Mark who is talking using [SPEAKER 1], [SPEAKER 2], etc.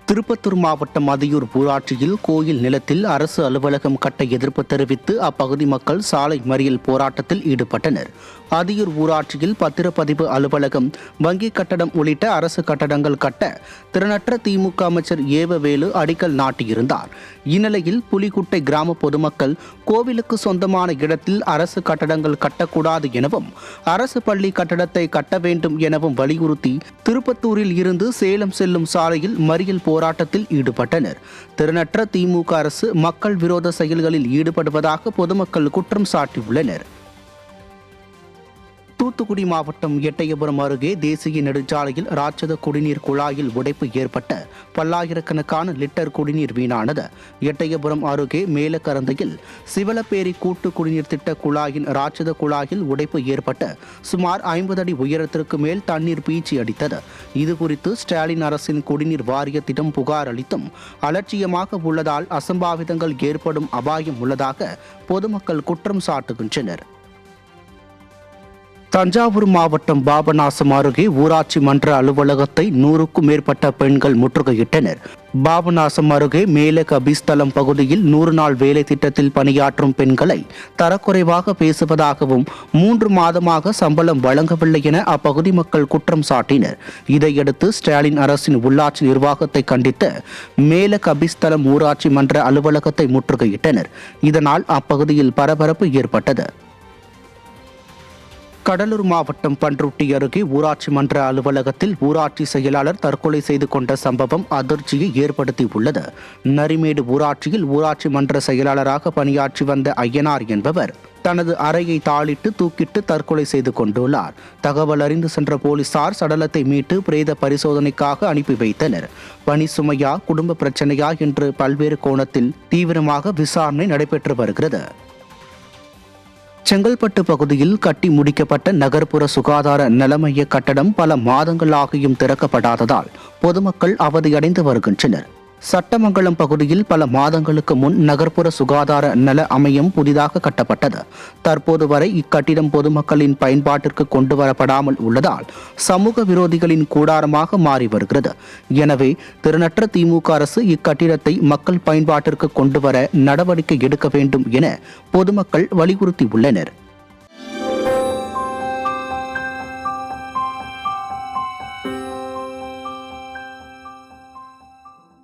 [SPEAKER 1] திருப்பத்தூர் மாவட்டம் அதியூர் ஊராட்சியில் கோயில் நிலத்தில் அரசு அலுவலகம் கட்ட எதிர்ப்பு தெரிவித்து அப்பகுதி மக்கள் சாலை மறியல் போராட்டத்தில் ஈடுபட்டனர். அதியூர் ஊராட்சியில் பத்திரப்பதிவு அலுவலகம், வங்கி கட்டடம் உள்ளிட்ட அரசு கட்டடங்கள் கட்ட திறனற்ற திமுக அமைச்சர் ஏவவேலு அடிக்கல் நாட்டியிருந்தார். இந்நிலையில் புலிகுட்டை கிராம பொதுமக்கள் கோவிலுக்கு சொந்தமான இடத்தில் அரசு கட்டடங்கள் கட்டக்கூடாது எனவும் அரசு பள்ளி கட்டடத்தை கட்ட வேண்டும் எனவும் வலியுறுத்தி திருப்பத்தூரில் இருந்து சேலம் செல்லும் சாலையில் மறியல் போராட்டத்தில் ஈடுபட்டனர். திறனற்ற திமுக அரசு மக்கள் விரோத செயல்களில் ஈடுபடுவதாக பொதுமக்கள் குற்றம் சாட்டியுள்ளனர். தூத்துக்குடி மாவட்டம் எட்டயபுரம் அருகே தேசிய நெடுஞ்சாலையில் ராட்சத குடிநீர் குழாயில் உடைப்பு ஏற்பட்ட பல்லாயிரக்கணக்கான லிட்டர் குடிநீர் வீணானது. எட்டயபுரம் அருகே மேலக்கரந்தையில் சிவலப்பேரி கூட்டு குடிநீர் திட்ட குழாயின் ராட்சத குழாயில் உடைப்பு ஏற்பட்ட சுமார் 50 அடி உயரத்திற்கு மேல் தண்ணீர் பீச்சி அடித்தது. இதுகுறித்து ஸ்டாலின் அரசின் குடிநீர் வாரியத்திடம் புகார் அளித்தும் அலட்சியமாக உள்ளதால் அசம்பாவிதங்கள் ஏற்படும் அபாயம் உள்ளதாக பொதுமக்கள் குற்றம் சாட்டுகின்றனர். தஞ்சாவூர் மாவட்டம் பாபநாசம் அருகே ஊராட்சி மன்ற அலுவலகத்தை 100க்கும் மேற்பட்ட பெண்கள் முற்றுகையிட்டனர். பாபநாசம் அருகே மேல கபிஸ்தலம் பகுதியில் 100 நாள் வேலை திட்டத்தில் பணியாற்றும் பெண்களை தரக்குறைவாக பேசுவதாகவும் 3 மாதமாக சம்பளம் வழங்கவில்லை என அப்பகுதி மக்கள் குற்றம் சாட்டினர். இதையடுத்து ஸ்டாலின் அரசின் உள்ளாட்சி நிர்வாகத்தை கண்டித்து மேல கபிஸ்தலம் ஊராட்சி மன்ற அலுவலகத்தை முற்றுகையிட்டனர். இதனால் அப்பகுதியில் பரபரப்பு ஏற்பட்டது. கடலூர் மாவட்டம் பன்ருட்டி அருகே ஊராட்சி மன்ற அலுவலகத்தில் ஊராட்சி செயலாளர் தற்கொலை செய்து கொண்ட சம்பவம் அதிர்ச்சியை ஏற்படுத்தியுள்ளது. நரிமேடு ஊராட்சியில் ஊராட்சி மன்ற செயலாளராக பணியாற்றி வந்த ஐயனார் என்பவர் தனது அறையை தாளிட்டு தூக்கிட்டு தற்கொலை செய்து கொண்டுள்ளார். தகவல் அறிந்து சென்ற போலீசார் சடலத்தை மீட்டு பிரேத பரிசோதனைக்காக அனுப்பி வைத்தனர். பணி சுமையா, குடும்ப பிரச்சனையா என்று பல்வேறு கோணத்தில் தீவிரமாக விசாரணை நடைபெற்று வருகிறது. செங்கல்பட்டு பகுதியில் கட்டி முடிக்கப்பட்ட நகர்ப்புற சுகாதார நலமைய கட்டடம் பல மாதங்களாகியும் திறக்கப்படாததால் பொதுமக்கள் அவதியடைந்து வருகின்றனர். சட்டமங்கலம் பகுதியில் பல மாதங்களுக்கு முன் நகர்ப்புற சுகாதார நல அமையம் புதிதாக கட்டப்பட்டது. தற்போது வரை இக்கட்டிடம் பொதுமக்களின் பயன்பாட்டிற்கு கொண்டு வரப்படாமல் உள்ளதால் சமூக விரோதிகளின் கூடாரமாக மாறி வருகிறது. எனவே திறனற்ற திமுக அரசு இக்கட்டிடத்தை மக்கள் பயன்பாட்டிற்கு கொண்டு வர நடவடிக்கை எடுக்க வேண்டும் என பொதுமக்கள் வலியுறுத்தியுள்ளனர்.